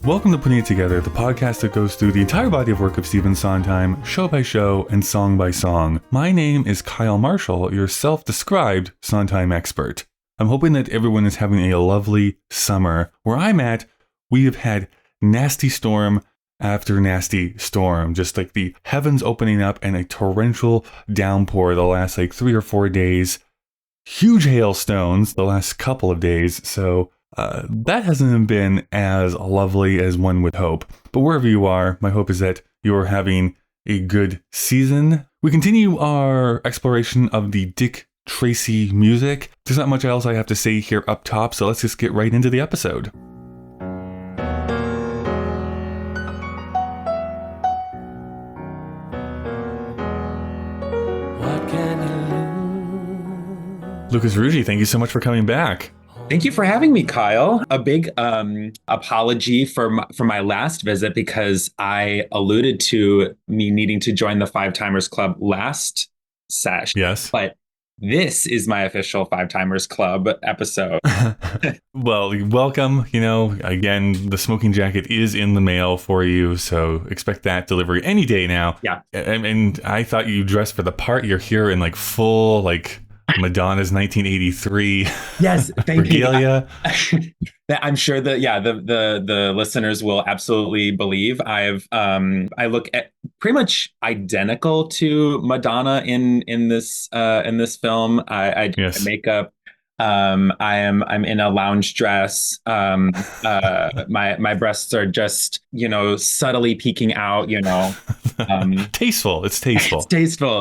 Welcome to Putting It Together, the podcast that goes through the entire body of work of Stephen Sondheim, show by show and song by song. My name is Kyle Marshall, your self-described Sondheim expert. I'm hoping that everyone is having a lovely summer. Where I'm at, we have had nasty storm after nasty storm, just like the heavens opening up and a torrential downpour the last 3 or 4 days. Huge hailstones the last couple of days, so that hasn't been as lovely as one would hope. But wherever you are, my hope is that you're having a good season. We continue our exploration of the Dick Tracy music. There's not much else I have to say here up top, so let's just get right into the episode. Lucas Rougeux, thank you so much for coming back. Thank you for having me, Kyle. A big apology for my last visit because I alluded to me needing to join the Five Timers Club last sesh. Yes. But this is my official Five Timers Club episode. Well, welcome. Again, the smoking jacket is in the mail for you, so expect that delivery any day now. Yeah. And I thought you dressed for the part. You're here in full Madonna's 1983. Yes, thank regalia. You. I'm sure that the listeners will absolutely believe I look at pretty much identical to Madonna in this film. I do my makeup. I'm in a lounge dress. My breasts are just subtly peeking out. Tasteful. It's tasteful.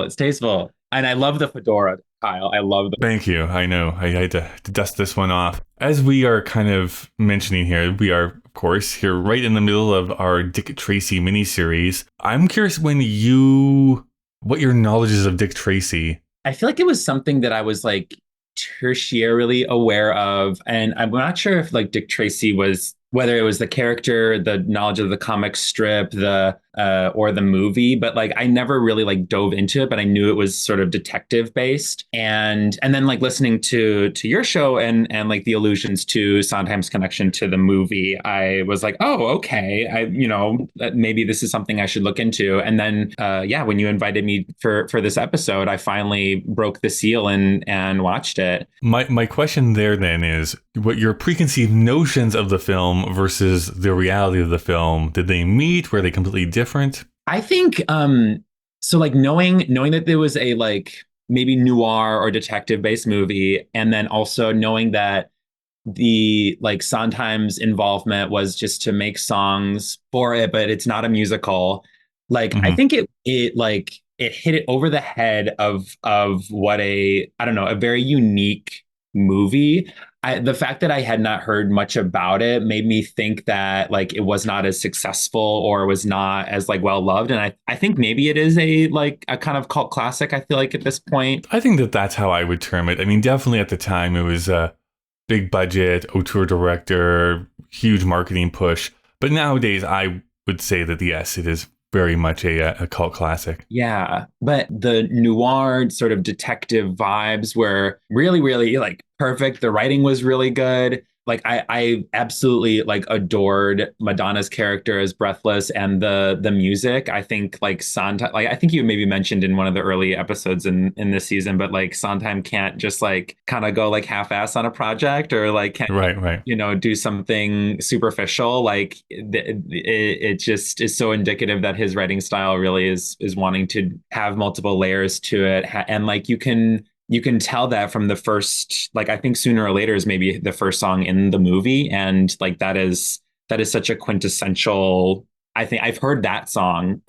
It's tasteful. And I love the fedora, Kyle. I love the. Thank you. I know. I had to dust this one off. As we are kind of mentioning here, we are, of course, here right in the middle of our Dick Tracy miniseries. I'm curious what your knowledge is of Dick Tracy. I feel like it was something that I was tertiarily aware of, and I'm not sure if Dick Tracy was, whether it was the character, the knowledge of the comic strip, or the movie, but I never really dove into it, but I knew it was sort of detective based. And then listening to your show and the allusions to Sondheim's connection to the movie, I was oh, okay, maybe this is something I should look into. And then when you invited me for this episode, I finally broke the seal and watched it. My question there then is what your preconceived notions of the film versus the reality of the film, did they meet? Were they completely different? I think so knowing that there was a maybe noir or detective based movie, and then also knowing that the Sondheim's involvement was just to make songs for it, but it's not a musical. Mm-hmm. I think it hit it over the head of what a very unique movie. The fact that I had not heard much about it made me think that it was not as successful or was not as well loved. And I think maybe it is a kind of cult classic, I feel at this point. I think that's how I would term it. I mean, definitely at the time it was a big budget, auteur director, huge marketing push. But nowadays I would say that yes, it is very much a cult classic. Yeah, but the noir sort of detective vibes were really, really perfect. The writing was really good. I absolutely adored Madonna's character as Breathless, and the music. I think Sondheim, I think you maybe mentioned in one of the early episodes in this season, but Sondheim can't just kind of go half-ass on a project, or can't right do something superficial. It just is so indicative that his writing style really is wanting to have multiple layers to it, and you can tell that from the first, I think Sooner or Later is maybe the first song in the movie. And that is such a quintessential, I think I've heard that song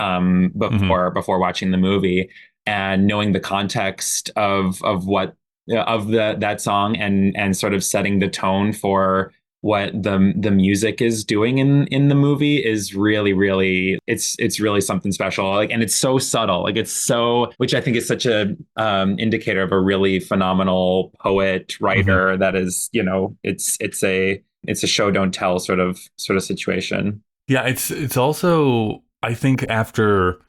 before watching the movie, and knowing the context of that song and sort of setting the tone for what the music is doing in the movie is really, really, it's really something special. And it's so subtle. It's so, which I think is such a indicator of a really phenomenal poet, writer. Mm-hmm. That is, it's a show don't tell sort of situation. Yeah, it's also, I think after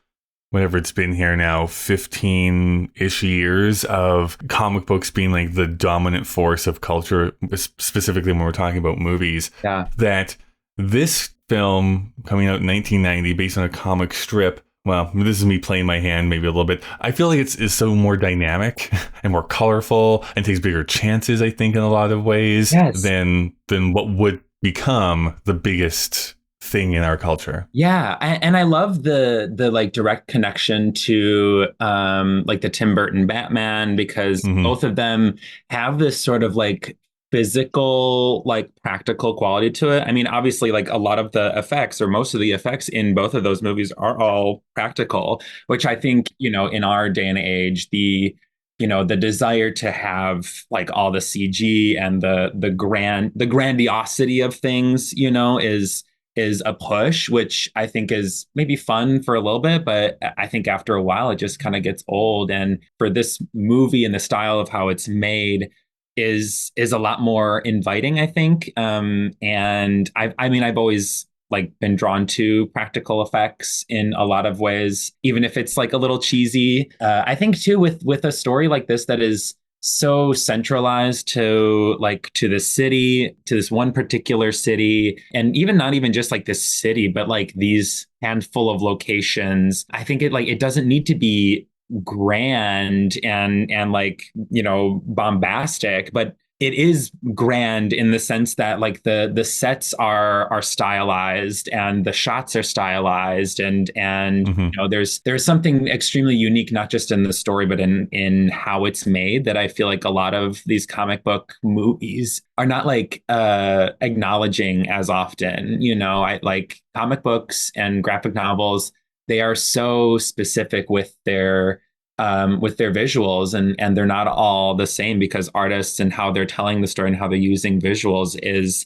whatever it's been here now, 15-ish years of comic books being like the dominant force of culture, specifically when we're talking about movies, that this film coming out in 1990 based on a comic strip. Well, this is me playing my hand maybe a little bit. I feel like it's so more dynamic and more colorful and takes bigger chances, I think, in a lot of ways than what would become the biggest thing in our culture. Yeah, and I love the like direct connection to like the Tim Burton Batman, because both of them have this sort of like physical, like practical quality to it. I mean, obviously, like a lot of the effects or most of the effects in both of those movies are all practical, which I think, you know, in our day and age, the desire to have like all the CG and the grandiosity of things, you know, is a push, which I think is maybe fun for a little bit, but I think after a while it just kind of gets old. And for this movie and the style of how it's made is a lot more inviting, I think. And I mean, I've always like been drawn to practical effects in a lot of ways, even if it's like a little cheesy. I think too with a story like this that is so centralized to the city, to this one particular city, and even not even just like this city, but like these handful of locations. I think it doesn't need to be grand and like, you know, bombastic, but it is grand in the sense that like the sets are stylized and the shots are stylized and you know, there's something extremely unique, not just in the story, but in how it's made, that I feel like a lot of these comic book movies are not like acknowledging as often. You know, I like comic books and graphic novels. They are so specific with their visuals, and they're not all the same, because artists and how they're telling the story and how they're using visuals is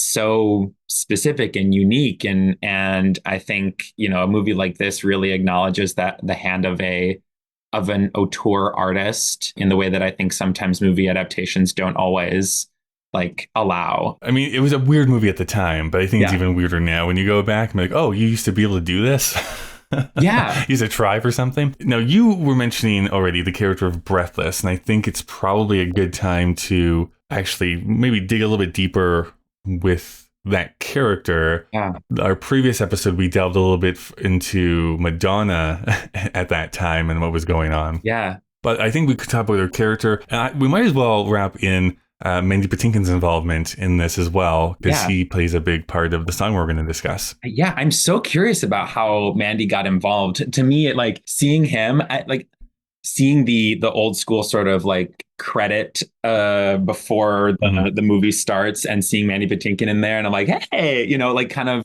so specific and unique. And I think, you know, a movie like this really acknowledges that the hand of an auteur artist in the way that I think sometimes movie adaptations don't always like allow. I mean, it was a weird movie at the time, but I think it's even weirder now when you go back and be like, oh, you used to be able to do this? Yeah. Use a try for something. Now, you were mentioning already the character of Breathless, and I think it's probably a good time to actually maybe dig a little bit deeper with that character. Yeah. Our previous episode, we delved a little bit into Madonna at that time and what was going on. Yeah. But I think we could talk about her character. And we might as well wrap in Mandy Patinkin's involvement in this as well, because he plays a big part of the song we're going to discuss. Yeah, I'm so curious about how Mandy got involved. To me, like seeing him, seeing the old school sort of like credit before the movie starts, and seeing Mandy Patinkin in there, and I'm like, hey, you know, like kind of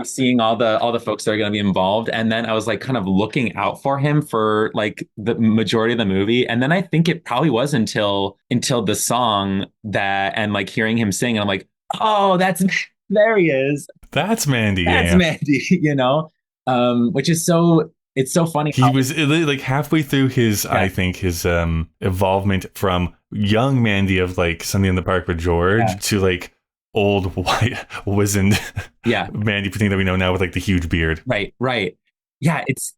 seeing all the folks that are going to be involved. And then I was like kind of looking out for him for like the majority of the movie, and then I think it probably was until the song that, and like hearing him sing, and I'm like, oh, there he is, that's Mandy, Mandy, you know, which is so. It's so funny. He was like halfway through his, I think, his involvement from young Mandy of like Sunday in the Park with George to like old white wizened Mandy Patinkin that we know now with like the huge beard. Right. Yeah, it's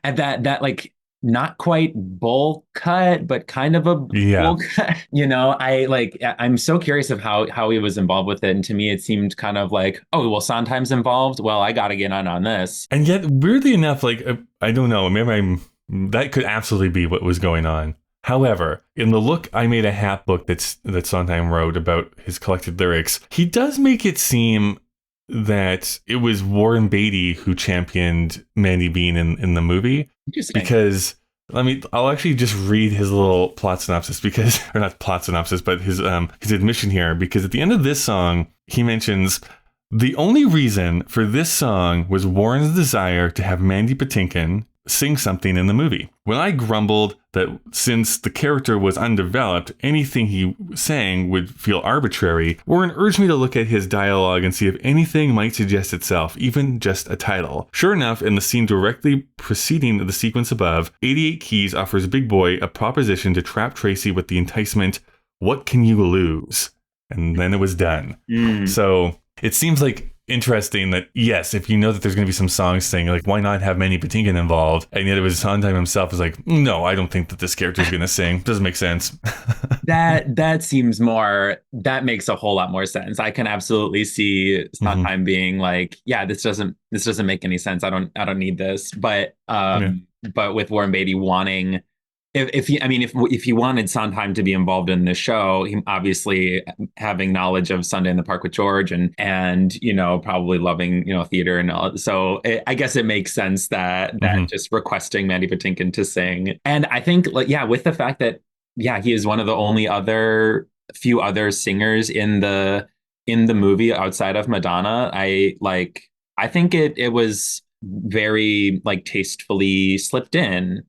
and that like not quite bowl cut, but kind of a bowl cut. You know, I'm so curious of how he was involved with it. And to me, it seemed kind of like, oh, well, Sondheim's involved. Well, I got to get on this. And yet, weirdly enough, like, I don't know, maybe that could absolutely be what was going on. However, in the Look, I Made a Hat book that Sondheim wrote about his collected lyrics, he does make it seem that it was Warren Beatty who championed Mandy being in the movie. Because I'll actually just read his little plot synopsis, or not plot synopsis, but his admission here, because at the end of this song, he mentions the only reason for this song was Warren's desire to have Mandy Patinkin sing something in the movie. When I grumbled that since the character was undeveloped, anything he sang would feel arbitrary, Warren urged me to look at his dialogue and see if anything might suggest itself, even just a title. Sure enough, in the scene directly preceding the sequence above, 88 Keys offers Big Boy a proposition to trap Tracy with the enticement, "What can you lose?" And then it was done. So it seems like interesting that, yes, if you know that there's going to be some songs saying, like, why not have Mandy Patinkin involved? And yet it was Sondheim himself was like, no, I don't think that this character is going to sing. Doesn't make sense. That makes a whole lot more sense. I can absolutely see Sondheim being like, yeah, this doesn't make any sense. I don't need this. Yeah. But with Warren Beatty wanting, if he wanted Sondheim to be involved in the show, he obviously having knowledge of Sunday in the Park with George and probably loving theater and all. So I guess it makes sense that just requesting Mandy Patinkin to sing. And I think with the fact that he is one of the only few other singers in the movie outside of Madonna. I think it was very tastefully slipped in,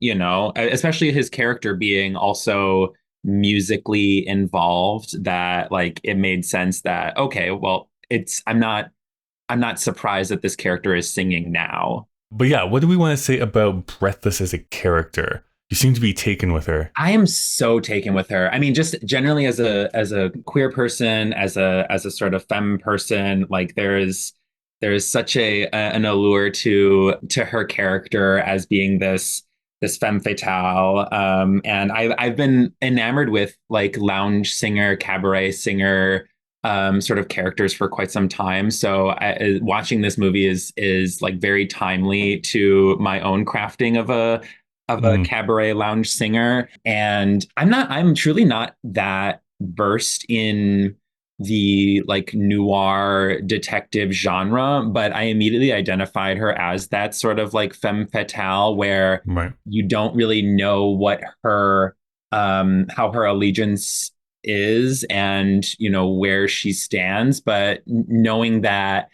especially his character being also musically involved, that it made sense that, okay, well, I'm not surprised that this character is singing now. But yeah, what do we want to say about Breathless as a character? You seem to be taken with her. I am so taken with her. I mean, just generally as a queer person, as a sort of femme person, there is such an allure to her character as being this femme fatale. And I've been enamored with lounge singer, cabaret singer sort of characters for quite some time. So watching this movie is very timely to my own crafting of a cabaret lounge singer. And I'm truly not that versed in the noir detective genre, but I immediately identified her as that sort of femme fatale, where you don't really know what her how her allegiance is and where she stands, but knowing that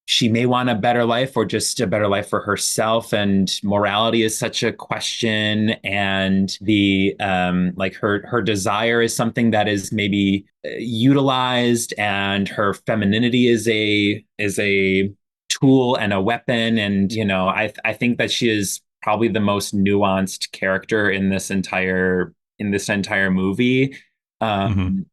she may want a better life or just a better life for herself, and morality is such a question, and the her desire is something that is maybe utilized, and her femininity is a tool and a weapon. And I think that she is probably the most nuanced character in this entire movie,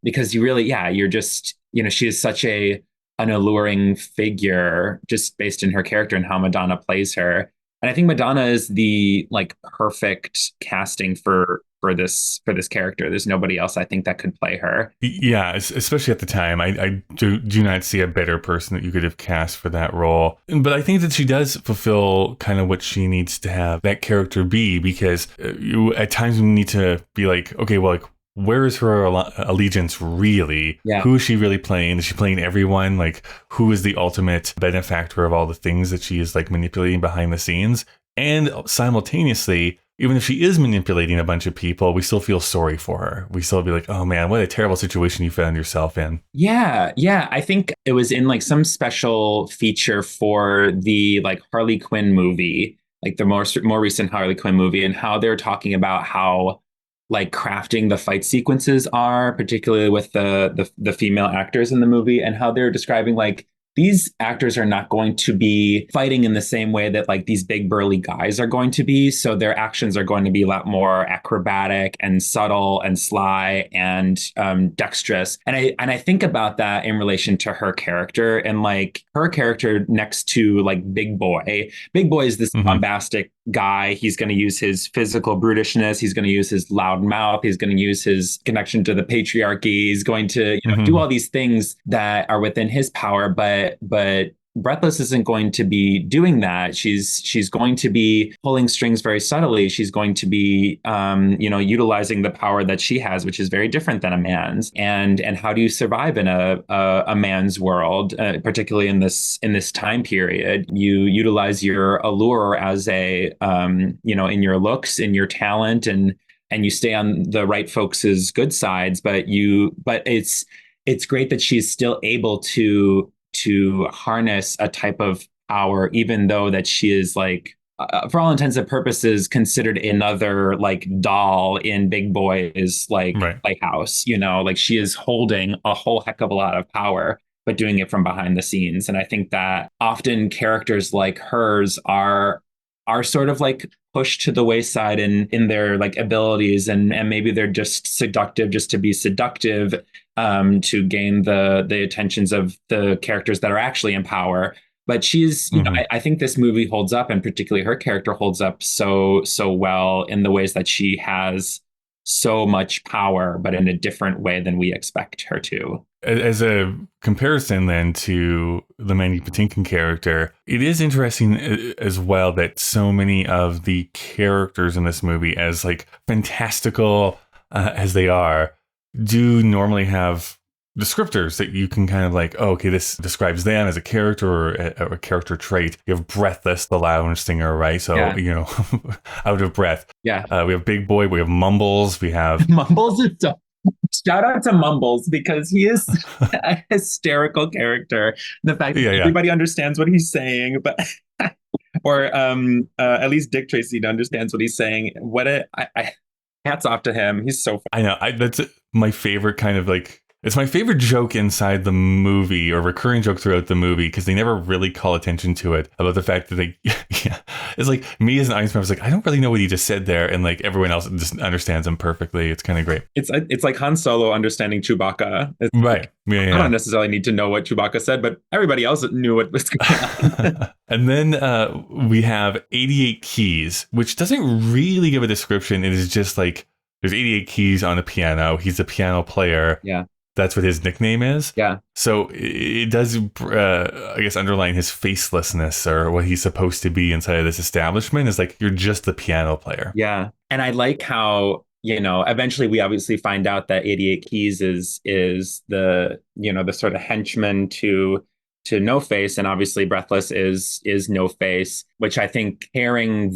because you're just she is such an alluring figure just based in her character and how Madonna plays her. And I think Madonna is the perfect casting for this character. There's nobody else I think that could play her. Yeah, especially at the time. I do not see a better person that you could have cast for that role. But I think that she does fulfill kind of what she needs to have that character be, because you at times we need to be like, okay, well, where is her allegiance really? Yeah. Who is she really playing? Is she playing everyone? Who is the ultimate benefactor of all the things that she is manipulating behind the scenes? And simultaneously, even if she is manipulating a bunch of people, we still feel sorry for her. We still be like, oh man, what a terrible situation you found yourself in. Yeah. I think it was in some special feature for the Harley Quinn movie, the more recent Harley Quinn movie, and how they're talking about how crafting the fight sequences are, particularly with the female actors in the movie, and how they're describing these actors are not going to be fighting in the same way that these big burly guys are going to be. So their actions are going to be a lot more acrobatic and subtle and sly and dexterous. And I think about that in relation to her character, and her character next to Big Boy. Big Boy is this bombastic guy. He's going to use his physical brutishness. He's going to use his loud mouth. He's going to use his connection to the patriarchy. He's going to do all these things that are within his power, but Breathless isn't going to be doing that. She's going to be pulling strings very subtly. She's going to be, utilizing the power that she has, which is very different than a man's. And how do you survive in a man's world, particularly in this time period? You utilize your allure as in your looks, in your talent, and you stay on the right folks' good sides. But it's great that she's still able to harness a type of power, even though that she is for all intents and purposes considered another doll in Big Boy's playhouse. She is holding a whole heck of a lot of power, but doing it from behind the scenes. And I think that often characters like hers are are sort of like pushed to the wayside in their like abilities, and maybe they're just seductive just to be seductive, to gain the attentions of the characters that are actually in power. But she's, you know, I think this movie holds up, and particularly her character holds up so well in the ways that she has so much power, but in a different way than we expect her to. As a comparison then to the Mandy Patinkin character, it is interesting as well that so many of the characters in this movie, as like fantastical as they are, do normally have descriptors that you can kind of like, oh, okay, this describes them as a character or a character trait. You have Breathless, the lounge singer, right? So, you know, out of breath. Yeah. We have Big Boy. We have Mumbles. We have... Mumbles is so... Shout out to Mumbles, because he is a hysterical character. The fact that everybody understands what he's saying, but... or at least Dick Tracy understands what he's saying. Hats off to him. He's so funny. I know. That's my favorite kind of like... It's my favorite joke inside the movie, or recurring joke throughout the movie, because they never really call attention to it, about the fact that they, it's like me as an audience member, I was like, I don't really know what he just said there, and like everyone else just understands him perfectly. It's kind of great. It's like Han Solo understanding Chewbacca. Right. I don't necessarily need to know what Chewbacca said, but everybody else knew what was going on. And then we have 88 keys, which doesn't really give a description. It is just like, there's 88 keys on a piano. He's a piano player. Yeah. That's what his nickname is. Yeah. So it does, I guess, underline his facelessness, or what he's supposed to be inside of this establishment, is like, you're just the piano player. Yeah. And I like how, you know, eventually we obviously find out that 88 Keys is the, you know, the sort of henchman to No Face. And obviously Breathless is No Face, which I think pairing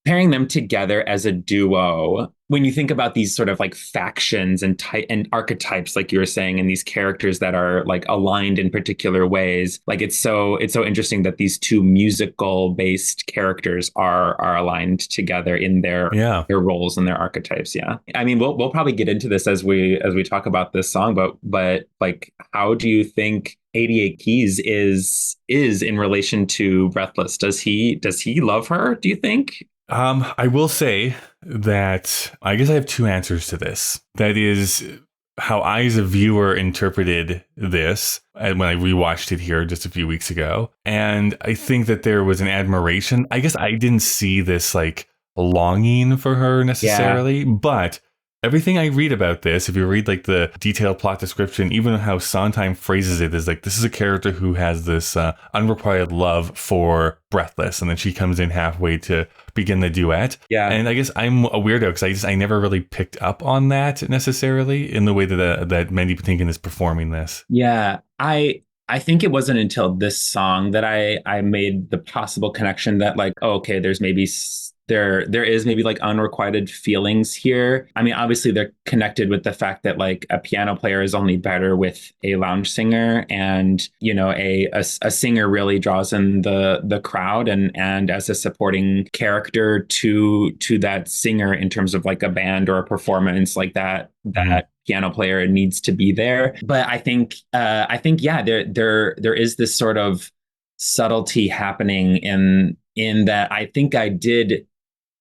them together as a duo, when you think about these sort of like factions and archetypes, like you were saying, and these characters that are like aligned in particular ways, like it's so interesting that these two musical based characters are aligned together in their roles and their archetypes. Yeah. I mean, we'll probably get into this as we talk about this song, but like, how do you think 88 Keys is in relation to Breathless? Does he love her, do you think? I will say that I guess I have two answers to this. That is how I, as a viewer, interpreted this when I rewatched it here just a few weeks ago. And I think that there was an admiration. I guess I didn't see this like longing for her necessarily, but everything I read about this, if you read like the detailed plot description, even how Sondheim phrases it, is like, this is a character who has this unrequited love for Breathless, and then she comes in halfway to begin the duet. Yeah. And I guess I'm a weirdo because I never really picked up on that necessarily in the way that Mandy Patinkin is performing this. Yeah. I think it wasn't until this song that I made the possible connection that like, oh, okay, there's maybe there is maybe like unrequited feelings here. I mean, obviously they're connected with the fact that like a piano player is only better with a lounge singer, and you know, a singer really draws in the crowd and as a supporting character to that singer in terms of like a band or a performance like that piano player needs to be there. But I think yeah, there is this sort of subtlety happening in that. I think I did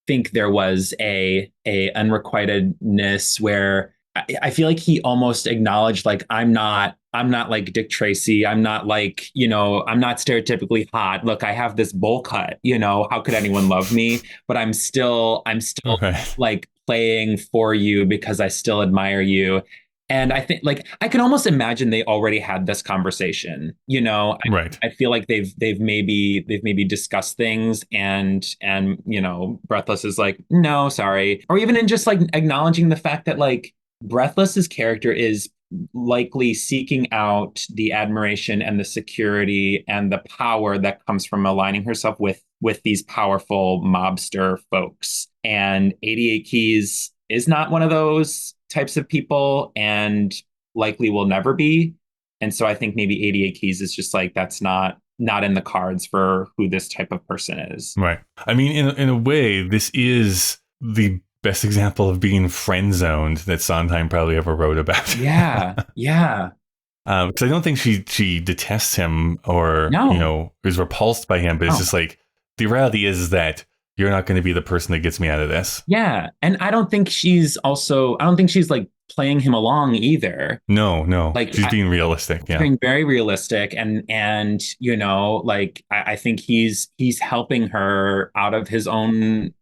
think there was a unrequitedness where I feel like he almost acknowledged like, I'm not like Dick Tracy. I'm not like, you know, I'm not stereotypically hot. Look, I have this bowl cut, you know, how could anyone love me? But I'm still like playing for you because I still admire you. And I think like I can almost imagine they already had this conversation, you know. Right. I feel like they've maybe discussed things and you know, Breathless is like, no, sorry. Or even in just like acknowledging the fact that like Breathless's character is likely seeking out the admiration and the security and the power that comes from aligning herself with these powerful mobster folks. And 88 Keys is not one of those types of people and likely will never be. And so I think maybe 88 Keys is just like, that's not in the cards for who this type of person is. Right. I mean, in a way, this is the best example of being friend zoned that Sondheim probably ever wrote about. Yeah. Yeah. Because I don't think she detests him or, you know, is repulsed by him, but it's just like, the reality is that you're not going to be the person that gets me out of this. Yeah. And I don't think she's like playing him along either. No. Like She's being realistic. Yeah. being very realistic, and like I think he's helping her out of his own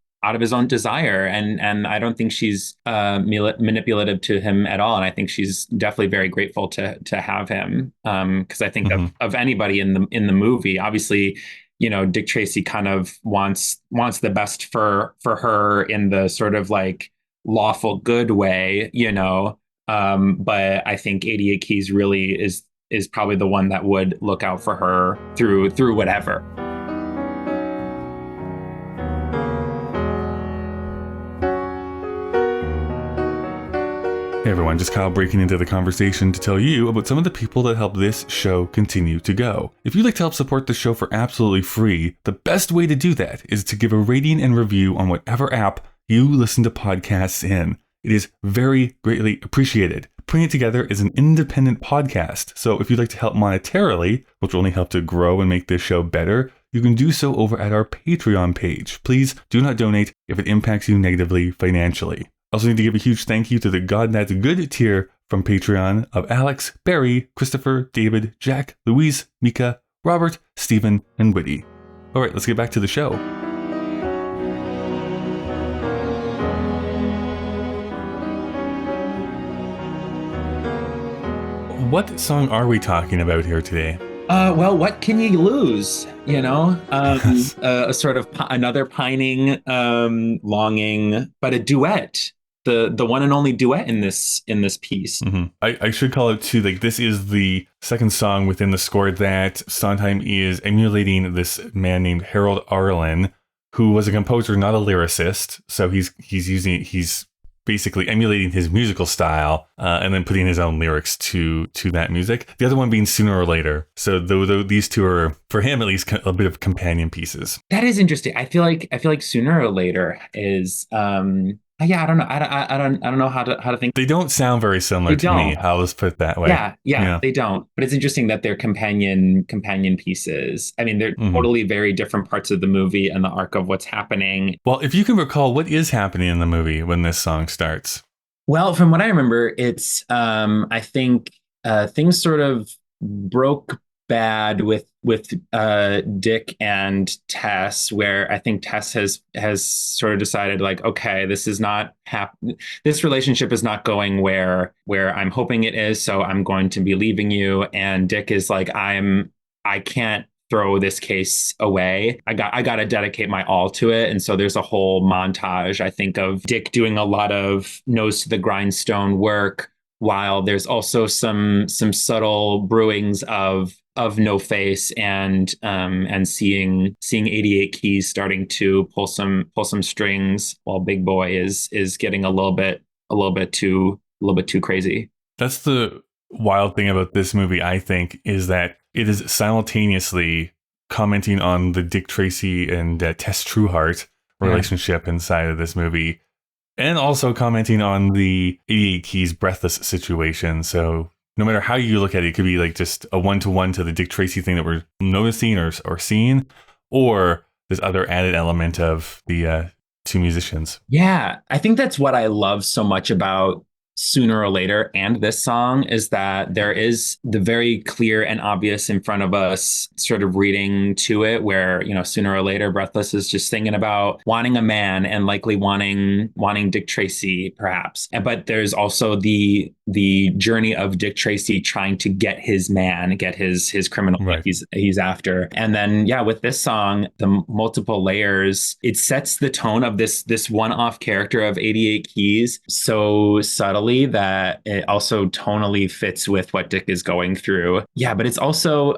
desire, and I don't think she's manipulative to him at all, and I think she's definitely very grateful to have him, because I think of anybody in the movie, obviously, Dick Tracy kind of wants the best for her in the sort of like lawful good way, but I think 88 Keys really is probably the one that would look out for her through whatever. Hey everyone, just Kyle breaking into the conversation to tell you about some of the people that help this show continue to go. If you'd like to help support the show for absolutely free, the best way to do that is to give a rating and review on whatever app you listen to podcasts in. It is very greatly appreciated. Putting It Together is an independent podcast, so if you'd like to help monetarily, which will only help to grow and make this show better, you can do so over at our Patreon page. Please do not donate if it impacts you negatively financially. I also need to give a huge thank you to the God That's Good tier from Patreon of Alex, Barry, Christopher, David, Jack, Louise, Mika, Robert, Stephen, and Whitty. All right, let's get back to the show. What song are we talking about here today? Well, what can you lose? A sort of another pining, longing, but a duet. The one and only duet in this piece. I should call it too, like, this is the second song within the score that Sondheim is emulating this man named Harold Arlen, who was a composer, not a lyricist. So he's basically emulating his musical style and then putting his own lyrics to that music. The other one being Sooner or Later. So these two are, for him at least, a bit of companion pieces. That is interesting. I feel like Sooner or Later is yeah, I don't know. I don't know how to think. They don't sound very similar to me. I'll just put it that way. Yeah, they don't. But it's interesting that they're companion pieces. I mean, they're totally very different parts of the movie and the arc of what's happening. Well, if you can recall, what is happening in the movie when this song starts? Well, from what I remember, it's I think things sort of broke bad with Dick and Tess, where I think Tess has sort of decided, like, okay, this is not this relationship is not going where I'm hoping it is, so I'm going to be leaving you. And Dick is like, I can't throw this case away. I got to dedicate my all to it. And so there's a whole montage, I think, of Dick doing a lot of nose to the grindstone work, while there's also some subtle brewings of No Face and seeing 88 Keys starting to pull some strings, while Big Boy is getting a little bit too crazy. That's the wild thing about this movie, I think, is that it is simultaneously commenting on the Dick Tracy and Tess Trueheart relationship inside of this movie, and also commenting on the 88 Keys Breathless situation. So no matter how you look at it, it could be like just a one-to-one to the Dick Tracy thing that we're noticing or seeing, or this other added element of the two musicians. Yeah, I think that's what I love so much about Sooner or Later and this song, is that there is the very clear and obvious in front of us sort of reading to it, where, Sooner or Later, Breathless is just thinking about wanting a man and likely wanting Dick Tracy, perhaps. But there's also the journey of Dick Tracy trying to get his man, get his criminal right. he's after. And then, with this song, the multiple layers, it sets the tone of this one-off character of 88 Keys so subtly that it also tonally fits with what Dick is going through. Yeah, but it's also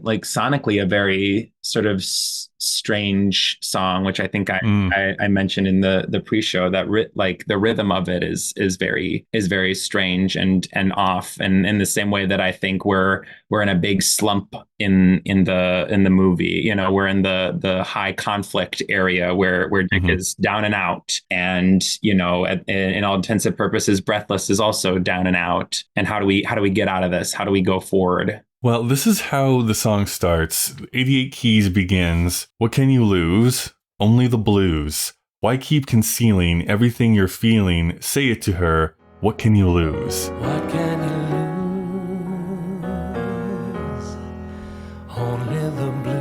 like sonically a very sort of strange song, which I think I mentioned in the pre-show, that like the rhythm of it is very strange and off, and in the same way that I think we're in a big slump in the movie. We're in the high conflict area where Dick is down and out, and in all intents and purposes, Breathless is also down and out. And how do we get out of this? How do we go forward? Well, this is how the song starts. 88 Keys begins. What can you lose? Only the blues. Why keep concealing everything you're feeling? Say it to her. What can you lose? What can you lose? Only the blues.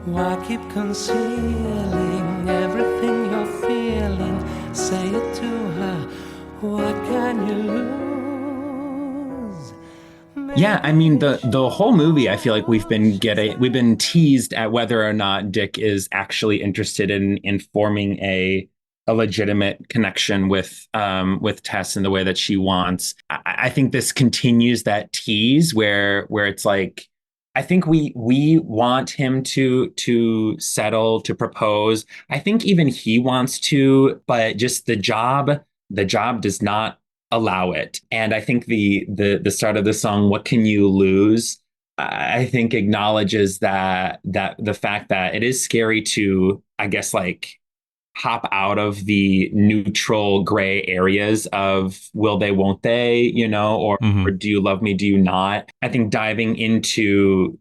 Why keep concealing everything you're feeling? Say it to her. What can you lose? Yeah, I mean the whole movie, I feel like we've been teased at whether or not Dick is actually interested in forming a legitimate connection with Tess in the way that she wants. I think this continues that tease where it's like, I think we want him to settle, to propose. I think even he wants to, but just the job does not allow it. And I think the start of the song, "What Can You Lose?" I think acknowledges that the fact that it is scary to, I guess, like hop out of the neutral gray areas of will they, won't they, or Mm-hmm. do you love me, do you not? I think diving into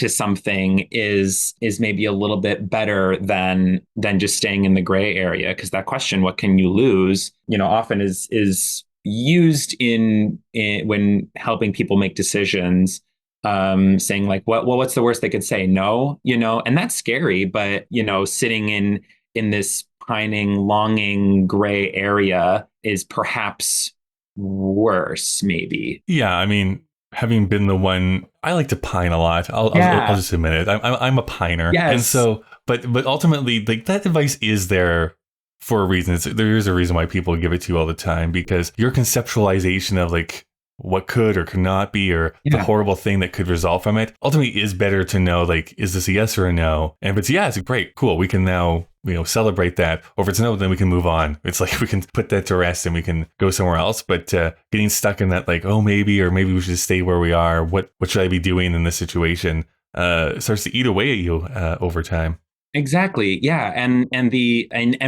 something is maybe a little bit better than just staying in the gray area, because that question, what can you lose, often is used in when helping people make decisions, saying like, what's the worst they could say? No, and that's scary, but sitting in this pining, longing gray area is perhaps worse, maybe. Yeah, I mean, having been the one, I like to pine a lot. I'll Yeah. just admit it. I'm a piner, and Yes. so, but ultimately, like that advice is there for a reason. There is a reason why people give it to you all the time, because your conceptualization of like what could or could not be, or the Yeah. horrible thing that could result from it, ultimately is better to know, like, is this a yes or a no? And if it's yes, great, cool, we can now celebrate that. Or if it's no, then we can move on. It's like we can put that to rest and we can go somewhere else. But getting stuck in that, like, oh, maybe, or maybe we should stay where we are, what should I be doing in this situation, starts to eat away at you over time. Exactly. Yeah. And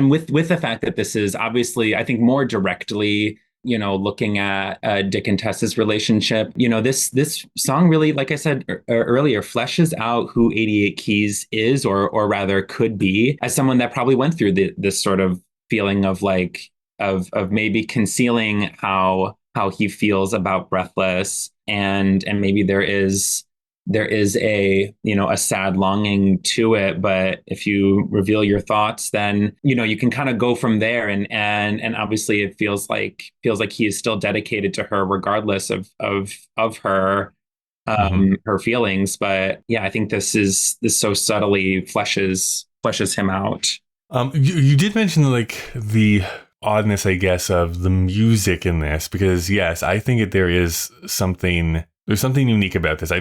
with the fact that this is obviously, I think, more directly, looking at Dick and Tessa's relationship, this song really, like I said earlier, fleshes out who 88 Keys is, or rather could be, as someone that probably went through this sort of feeling of like of maybe concealing how he feels about Breathless, and maybe there is a sad longing to it, but if you reveal your thoughts, then you can kind of go from there, and obviously it feels like he is still dedicated to her regardless of her Mm-hmm. her feelings. But yeah, I think this so subtly fleshes him out. You did mention like the oddness, I guess, of the music in this, because yes, I think that there's something unique about this. I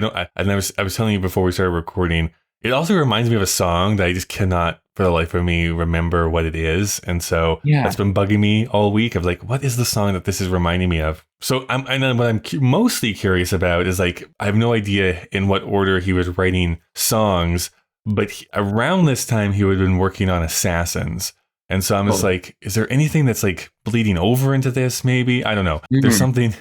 was telling you before we started recording, it also reminds me of a song that I just cannot for the life of me remember what it is. And so Yeah. that's been bugging me all week of like, what is the song that this is reminding me of? So what I'm mostly curious about is like, I have no idea in what order he was writing songs, but around this time he would have been working on Assassins. And so I'm just Totally. like, is there anything that's like bleeding over into this? Maybe, I don't know. Mhm. There's something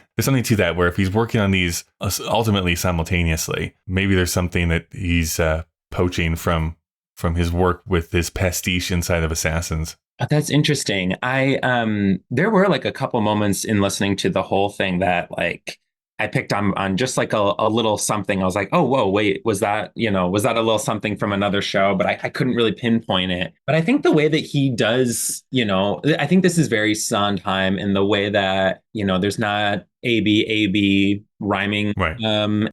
to that where if he's working on these ultimately simultaneously, maybe there's something that he's poaching from his work with this pastiche inside of Assassins. That's interesting. There were like a couple moments in listening to the whole thing that like I picked on just like a little something. I was like, oh, whoa, wait, was that a little something from another show? But I couldn't really pinpoint it. But I think the way that he does, I think this is very Sondheim in the way that, there's not A B rhyming. Right.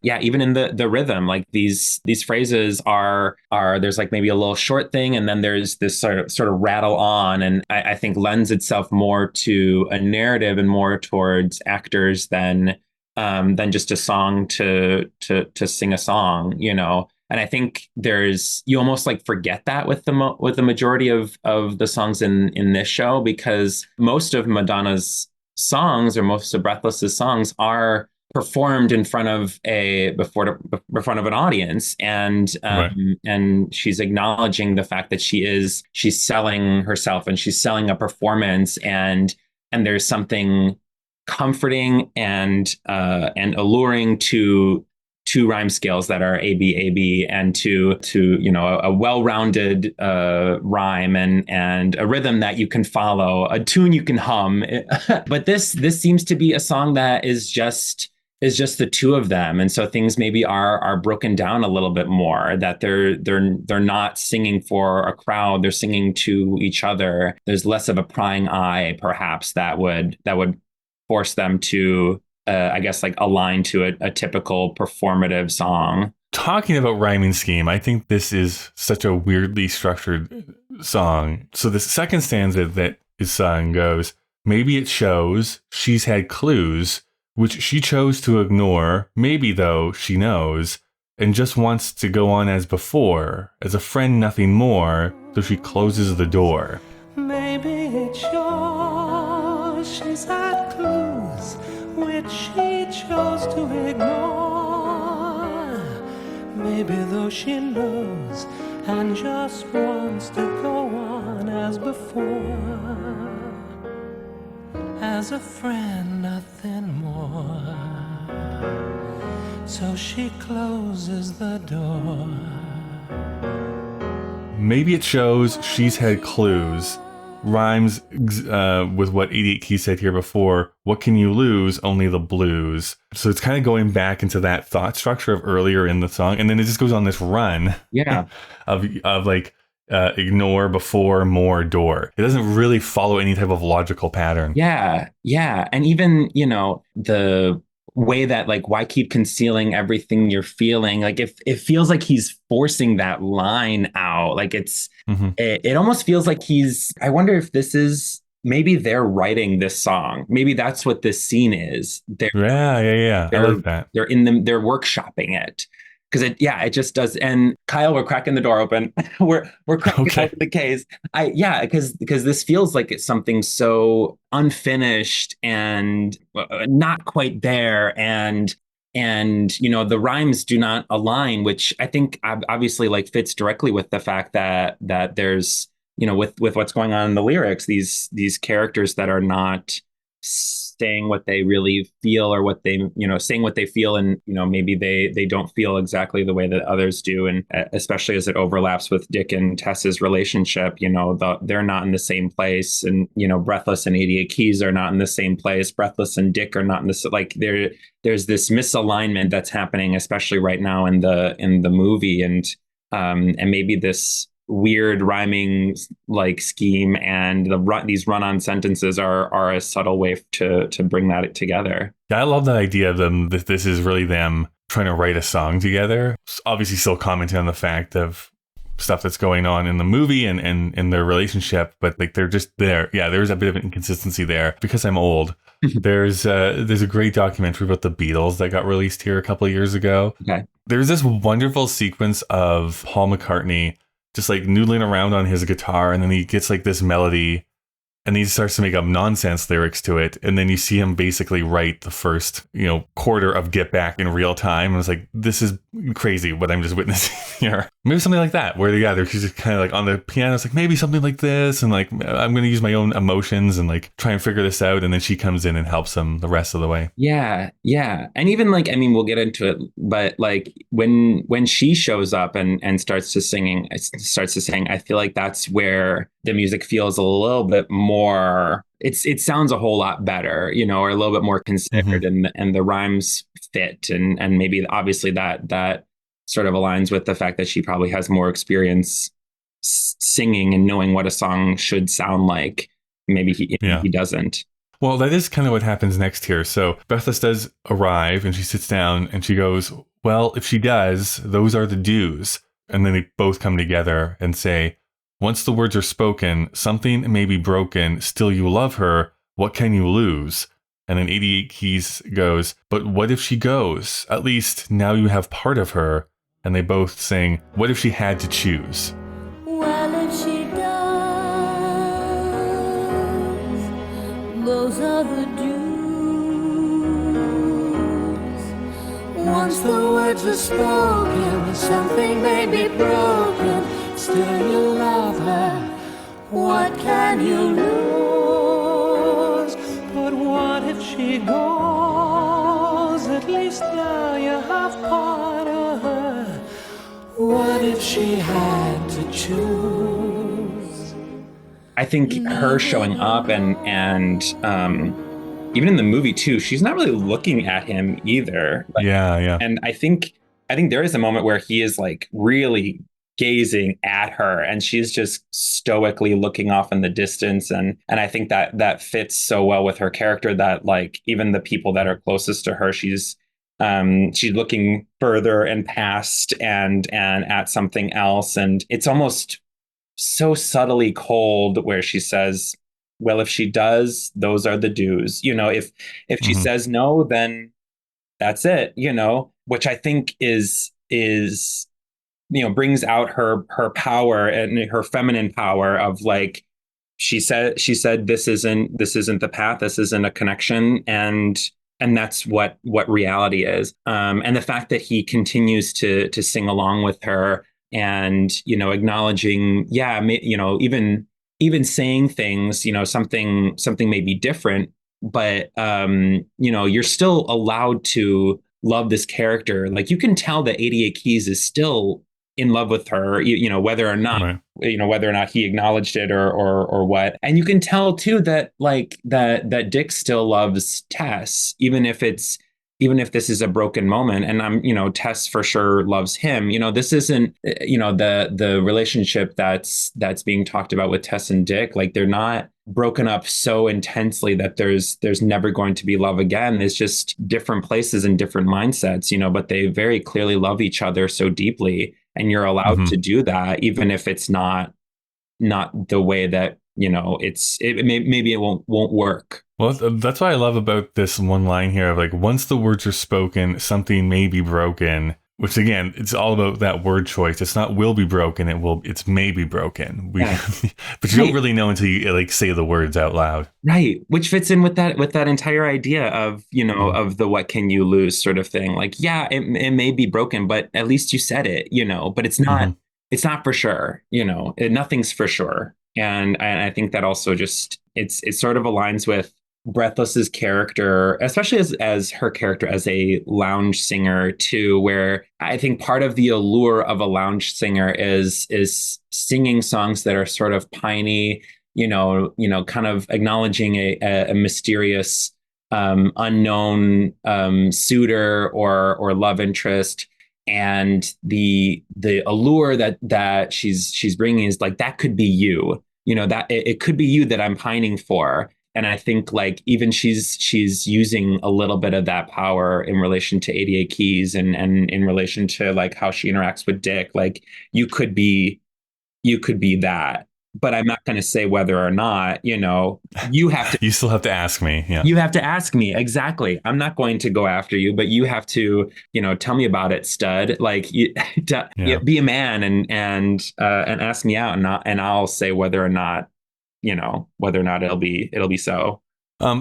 Yeah, even in the rhythm, like these phrases are there's like maybe a little short thing, and then there's this sort of rattle on, and I think lends itself more to a narrative and more towards actors than just a song to sing a song. And I think you almost like forget that with the majority of the songs in this show, because most of Madonna's songs, or most of Breathless's songs, are performed in front of before an audience, and Right. and she's acknowledging the fact that she's selling herself, and she's selling a performance, and there's something comforting and alluring to two rhyme scales that are AB and to a well-rounded rhyme and a rhythm that you can follow, a tune you can hum. But this seems to be a song that is just the two of them, and so things maybe are broken down a little bit more, that they're not singing for a crowd, they're singing to each other. There's less of a prying eye perhaps that would force them to I guess like align to a typical performative song. Talking about rhyming scheme, I think this is such a weirdly structured song. So the second stanza that is sung goes, maybe it shows she's had clues which she chose to ignore, maybe though she knows, and just wants to go on as before, as a friend nothing more, so she closes the door. Maybe it shows she's had clues which she chose to ignore. Maybe though she knows and just wants to go on as before, as a friend, nothing more. So she closes the door. Maybe it shows she's had clues. Rhymes with what 88 Keys said here before. What can you lose? Only the blues. So it's kind of going back into that thought structure of earlier in the song. And then it just goes on this run of like ignore, before, more, door. It doesn't really follow any type of logical pattern. Yeah. And even, the way that like, why keep concealing everything you're feeling? Like if it feels like he's forcing that line out, like it almost feels like I wonder if this is, maybe they're writing this song. Maybe that's what this scene is. Yeah. I like that. They're workshopping it. Because it just does. And Kyle, we're cracking the door open. we're cracking open the case. Because this feels like it's something so unfinished and not quite there, and the rhymes do not align, which I think obviously like fits directly with the fact that there's with what's going on in the lyrics, these characters that are not saying what they really feel, or what they saying what they feel, and maybe they don't feel exactly the way that others do, and especially as it overlaps with Dick and Tess's relationship, they're not in the same place, and Breathless and 88 Keys are not in the same place. Breathless and Dick are not in this, like there's this misalignment that's happening, especially right now in the movie, and maybe this weird rhyming like scheme and these run-on sentences are a subtle way to bring that together. Yeah, I love that idea of them. This is really them trying to write a song together. Obviously, still commenting on the fact of stuff that's going on in the movie and in their relationship, but like they're just there. Yeah, there's a bit of inconsistency there. Because I'm old, there's a great documentary about the Beatles that got released here a couple of years ago. Okay. There's this wonderful sequence of Paul McCartney just like noodling around on his guitar, and then he gets like this melody, and he starts to make up nonsense lyrics to it, and then you see him basically write the first quarter of Get Back in real time. And it's like, this is crazy what I'm just witnessing here. Maybe something like that, where they're just kind of like on the piano. It's like, maybe something like this, and like I'm going to use my own emotions and like try and figure this out, and then she comes in and helps him the rest of the way. Yeah. And even like, I mean, we'll get into it, but like when she shows up and starts to sing, I feel like that's where the music feels a little bit more, it sounds a whole lot better, or a little bit more considered, and the rhymes fit, and maybe obviously that sort of aligns with the fact that she probably has more experience singing and knowing what a song should sound like. Maybe he doesn't. Well, that is kind of what happens next here. So Breathless does arrive, and she sits down and she goes, well, if she does, those are the dues. And then they both come together and say, once the words are spoken, something may be broken, still you love her, what can you lose? And then 88 Keys goes, but what if she goes? At least now you have part of her. And they both sing, what if she had to choose? Well, if she does, those are the dues. Once the words are spoken, something may be broken, still you love her, what can you lose? But what if she she goes, at least now you have part of her. What if she had to choose? I think her showing up and even in the movie too, she's not really looking at him either. Like, Yeah. and I think there is a moment where he is like really gazing at her and she's just stoically looking off in the distance. And I think that fits so well with her character that like even the people that are closest to her, she's looking further and past and at something else. And it's almost so subtly cold where she says, well, if she does, those are the dues. You know, if she says no, then that's it, you know, which I think is brings out her power and her feminine power of like, she said this isn't the path, this isn't a connection, and that's what reality is. And the fact that he continues to sing along with her and, you know, acknowledging, even saying things, you know, something may be different, but you know, you're still allowed to love this character. Like you can tell that 88 Keys is still in love with her, you know, whether or not, right. you know, whether or not he acknowledged it or what. And you can tell too that like that Dick still loves Tess, even if this is a broken moment. And you know, Tess for sure loves him. You know, this isn't, you know, the relationship that's being talked about with Tess and Dick. Like they're not broken up so intensely that there's never going to be love again. It's just different places and different mindsets, you know, but they very clearly love each other so deeply. And you're allowed to do that, even if it's not the way that, you know, maybe it won't work. Well, that's what I love about this one line here of like, once the words are spoken, something may be broken, which again, it's all about that word choice. It's not will be broken. It's may be broken. But you don't really know until you like say the words out loud. Right. Which fits in with that entire idea of, you know, of the what can you lose sort of thing. Like, yeah, it may be broken, but at least you said it, you know, but it's not for sure, you know, nothing's for sure. And I think that also just, it sort of aligns with Breathless's character, especially as her character as a lounge singer too, where I think part of the allure of a lounge singer is singing songs that are sort of piney, you know, kind of acknowledging a mysterious, unknown suitor or love interest. And the allure that she's bringing is like, that could be you, you know, that it could be you that I'm pining for. And I think like even she's using a little bit of that power in relation to 88 Keys and in relation to like how she interacts with Dick. Like you could be that, but I'm not going to say whether or not, you know, you still have to ask me. Yeah. You have to ask me. Exactly. I'm not going to go after you, but you have to, you know, tell me about it, stud. Like be a man and ask me out and I'll say whether or not, you know, whether or not it'll be so.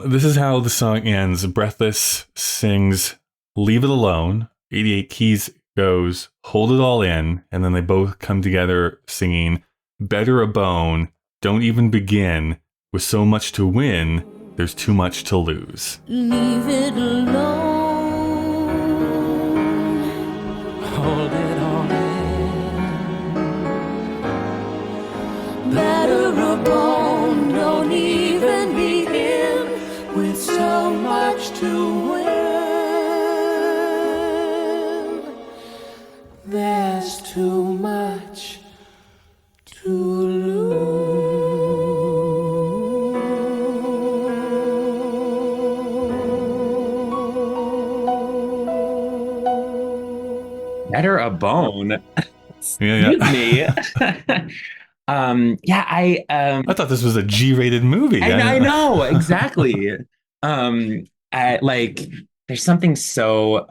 This is how the song ends. Breathless sings Leave It Alone. 88 Keys goes Hold It All In. And then they both come together singing Better a Bone. Don't even begin. With so much to win, there's too much to lose. Leave it alone. Hold it all in. Better a bone, don't even begin. With so much to win, there's too much to lose. Better a bone. Yeah. Me. I thought this was a G-rated movie. I know exactly. I like there's something so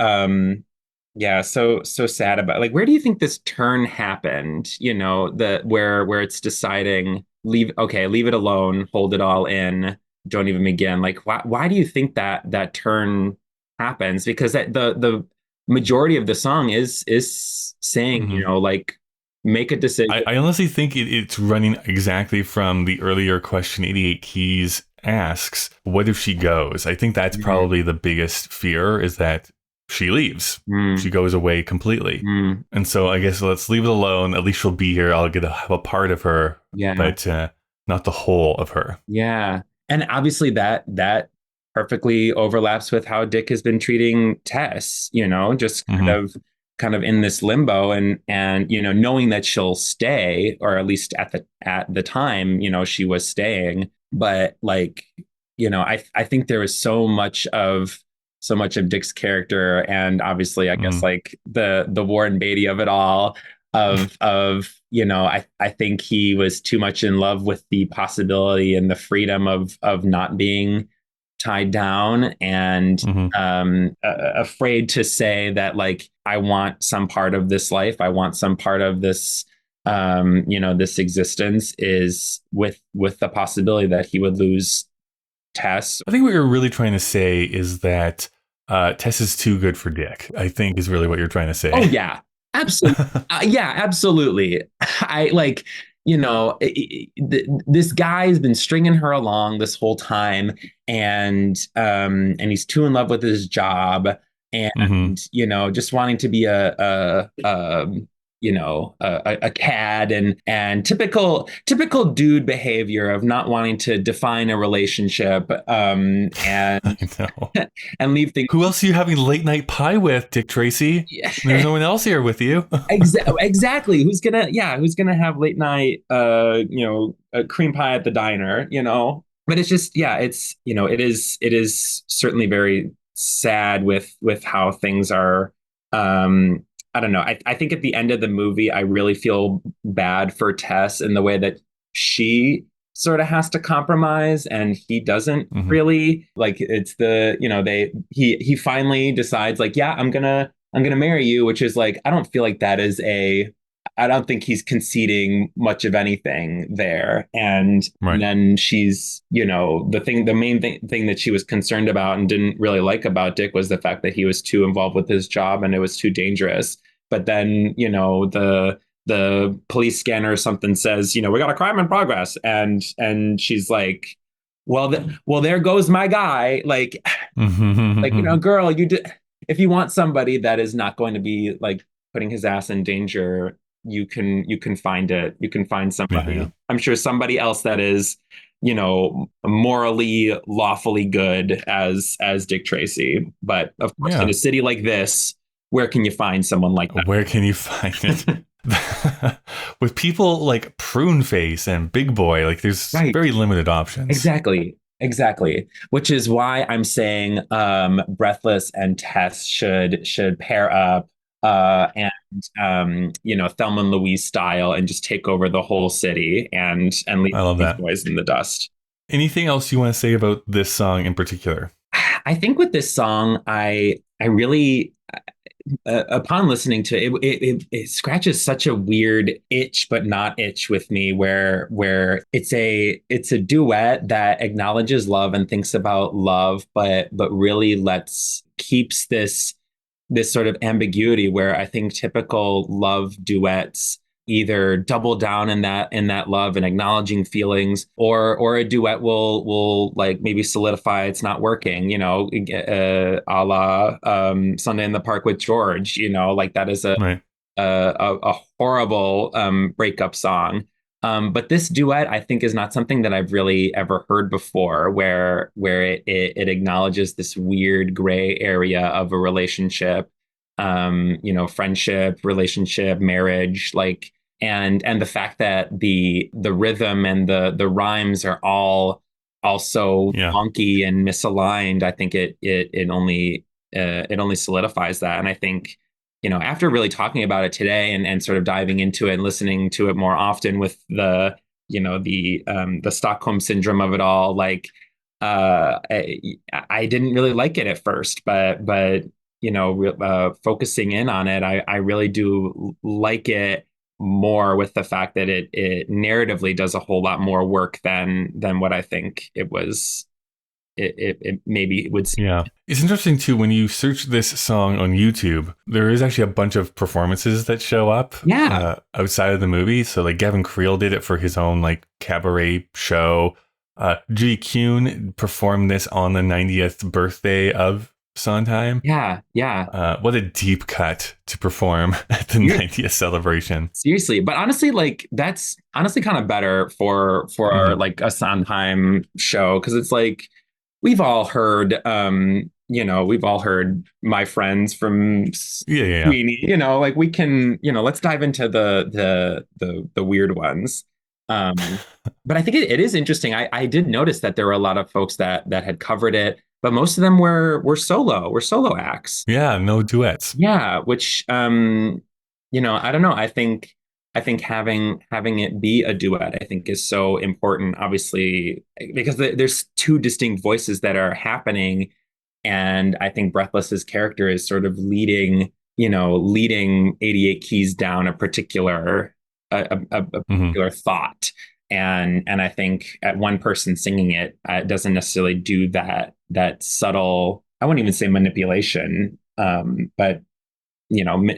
so sad about like where do you think this turn happened? You know, where it's deciding leave it alone, hold it all in, don't even begin. Like why do you think that turn happens? Because the majority of the song is saying, you know, like make a decision. I honestly think it's running exactly from the earlier question 88 Keys asks, what if she goes? I think that's probably the biggest fear, is that she leaves. She goes away completely. And so I guess let's leave it alone. At least she'll be here. I'll get to have a part of her, but not the whole of her. Yeah. And obviously that perfectly overlaps with how Dick has been treating Tess, just kind of in this limbo, and knowing that she'll stay, or at least at the time, she was staying. But like, I think there was so much of Dick's character, and obviously I guess like the Warren Beatty of it all, of I think he was too much in love with the possibility and the freedom of not being tied down, and afraid to say that, like, I want some part of this life, I want some part of this this existence, is with the possibility that he would lose Tess. I think what you're really trying to say is that Tess is too good for Dick, I think, is really what you're trying to say. Oh yeah, absolutely. Yeah, absolutely. I like, this guy's been stringing her along this whole time, and he's too in love with his job, and just wanting to be a cad, and typical dude behavior of not wanting to define a relationship, and and leave things. Who else are you having late night pie with, Dick Tracy? There's no one else here with you. Exactly. Who's gonna have late night cream pie at the diner, But it's just, it is certainly very sad with how things are. I don't know. I think at the end of the movie, I really feel bad for Tess in the way that she sort of has to compromise, and he doesn't really. Like, it's he finally decides, like, yeah, I'm gonna marry you, which is like, I don't feel like that is I don't think he's conceding much of anything there. And then she's, the main thing that she was concerned about and didn't really like about Dick was the fact that he was too involved with his job and it was too dangerous. But then, the police scanner or something says, we got a crime in progress. And she's like, well, there goes my guy. Like, girl, if you want somebody that is not going to be like putting his ass in danger, you can find it. You can find somebody. Yeah. I'm sure somebody else that is, morally, lawfully good as Dick Tracy. But of course, in a city like this, where can you find someone like that? Where can you find it? With people like Prune Face and Big Boy, like there's very limited options. Exactly. Which is why I'm saying Breathless and Tess should pair up. And Thelma and Louise style, and just take over the whole city and leave these boys in the dust. Anything else you want to say about this song in particular? I think with this song, I really, upon listening to it, it scratches such a weird itch, but not itch with me, where it's a duet that acknowledges love and thinks about love, but really keeps this sort of ambiguity, where I think typical love duets either double down in that love and acknowledging feelings, or a duet will like maybe solidify it's not working, a la Sunday in the Park with George, like that is a horrible breakup song. But this duet, I think, is not something that I've really ever heard before, where it acknowledges this weird gray area of a relationship, friendship, relationship, marriage, like, and the fact that the rhythm and the rhymes are all also wonky and misaligned. I think it only solidifies that. And I think, after really talking about it today and sort of diving into it and listening to it more often with the Stockholm syndrome of it all, like, I didn't really like it at first, but focusing in on it, I really do like it more, with the fact that it narratively does a whole lot more work than what I think it maybe would seem. Yeah. It's interesting too, when you search this song on YouTube, there is actually a bunch of performances that show up outside of the movie. So like Gavin Creel did it for his own like cabaret show. G. Kuhn performed this on the 90th birthday of Sondheim. Yeah. What a deep cut to perform at the 90th celebration. Seriously, but honestly, like that's honestly kind of better for like a Sondheim show, because it's like we've all heard we've all heard My Friends from Sweeney, like we can, let's dive into the weird ones. But I think it is interesting. I did notice that there were a lot of folks that had covered it, but most of them were solo acts. Yeah, no duets. Yeah, which I don't know. I think having it be a duet, I think, is so important, obviously, because there's two distinct voices that are happening. And I think Breathless's character is sort of leading 88 Keys down a particular particular thought. And I think at one person singing it, it doesn't necessarily do that subtle, I wouldn't even say manipulation, but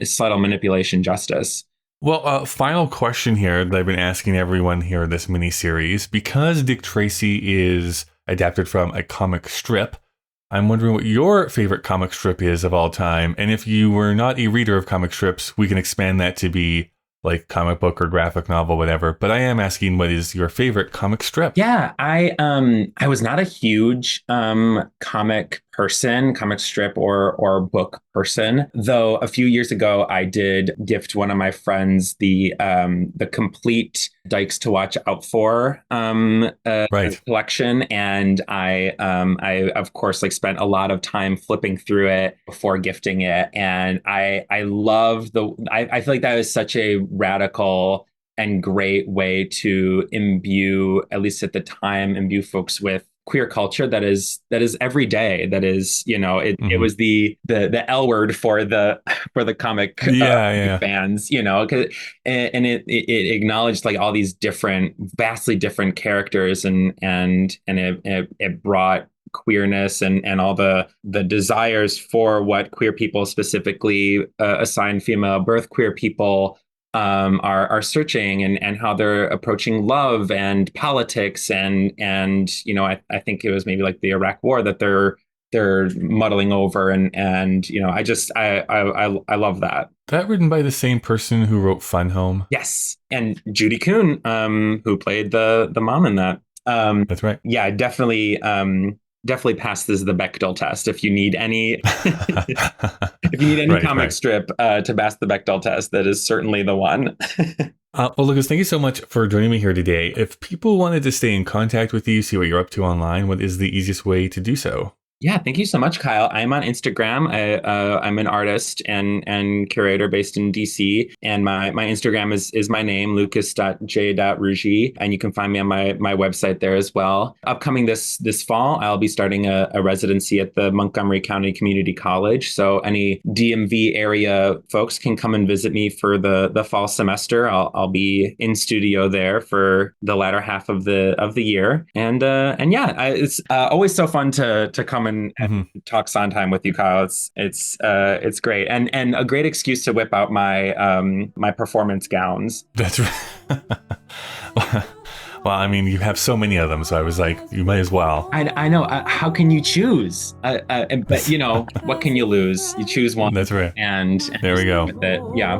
subtle manipulation justice. Well, final question here that I've been asking everyone here in this miniseries. Because Dick Tracy is adapted from a comic strip, I'm wondering what your favorite comic strip is of all time. And if you were not a reader of comic strips, we can expand that to be like comic book or graphic novel, whatever. But I am asking, what is your favorite comic strip? Yeah, I was not a huge comic strip or book person, though a few years ago I did gift one of my friends the complete Dykes to Watch Out For collection, and I of course spent a lot of time flipping through it before gifting it, and I love I feel like that was such a radical and great way to imbue, at least at the time, imbue folks with queer culture that is every day. That is, it was the L word for the comic fans, and it acknowledged like all these different, vastly different characters, and it brought queerness and all the desires for what queer people, specifically assigned female birth queer people, are searching, and how they're approaching love and politics, and I think it was maybe like the Iraq War that they're muddling over, and I love that. That written by the same person who wrote Fun Home. Yes, and Judy Kuhn, who played the mom in that. That's right. Yeah, definitely passes the Bechdel test. If you need any comic strip to pass the Bechdel test, that is certainly the one. Well, Lucas, thank you so much for joining me here today. If people wanted to stay in contact with you, see what you're up to online, what is the easiest way to do so? Yeah, thank you so much, Kyle. I'm on Instagram. I'm an artist and curator based in DC. And my Instagram is my name, lucas.j.rougeux. And you can find me on my website there as well. Upcoming this fall, I'll be starting a residency at the Montgomery County Community College. So any DMV area folks can come and visit me for the fall semester. I'll be in studio there for the latter half of the year. And it's always so fun to come and talk Sondheim with you, Kyle. It's great, and a great excuse to whip out my performance gowns. That's right. Well, I mean, you have so many of them, so I was like, you might as well. I know. How can you choose? But what can you lose? You choose one. That's right. And there we go. Yeah.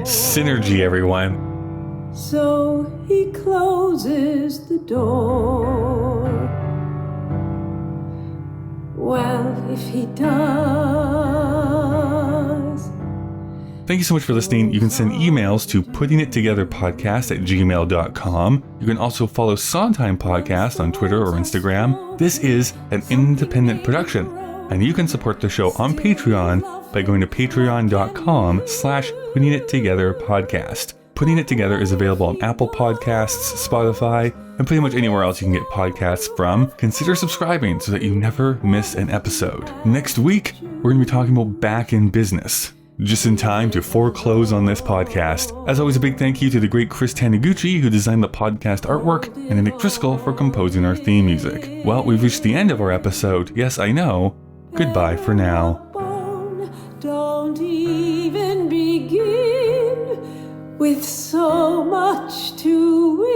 Synergy, everyone. So he closes the door. Well, if he does. Thank you so much for listening. You can send emails to puttingittogetherpodcast@gmail.com. You can also follow Sondheim Podcast on Twitter or Instagram. This is an independent production, and you can support the show on Patreon by going to patreon.com/puttingittogetherpodcast. Putting It Together is available on Apple Podcasts, Spotify, and pretty much anywhere else you can get podcasts from. Consider subscribing so that you never miss an episode. Next week, we're going to be talking about Back in Business, just in time to foreclose on this podcast. As always, a big thank you to the great Chris Taniguchi, who designed the podcast artwork, and to Nick Driscoll for composing our theme music. Well, we've reached the end of our episode. Yes, I know. Goodbye for now. Don't even begin with so much to win.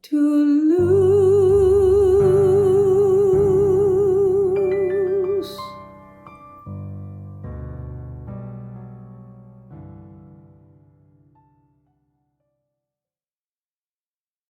to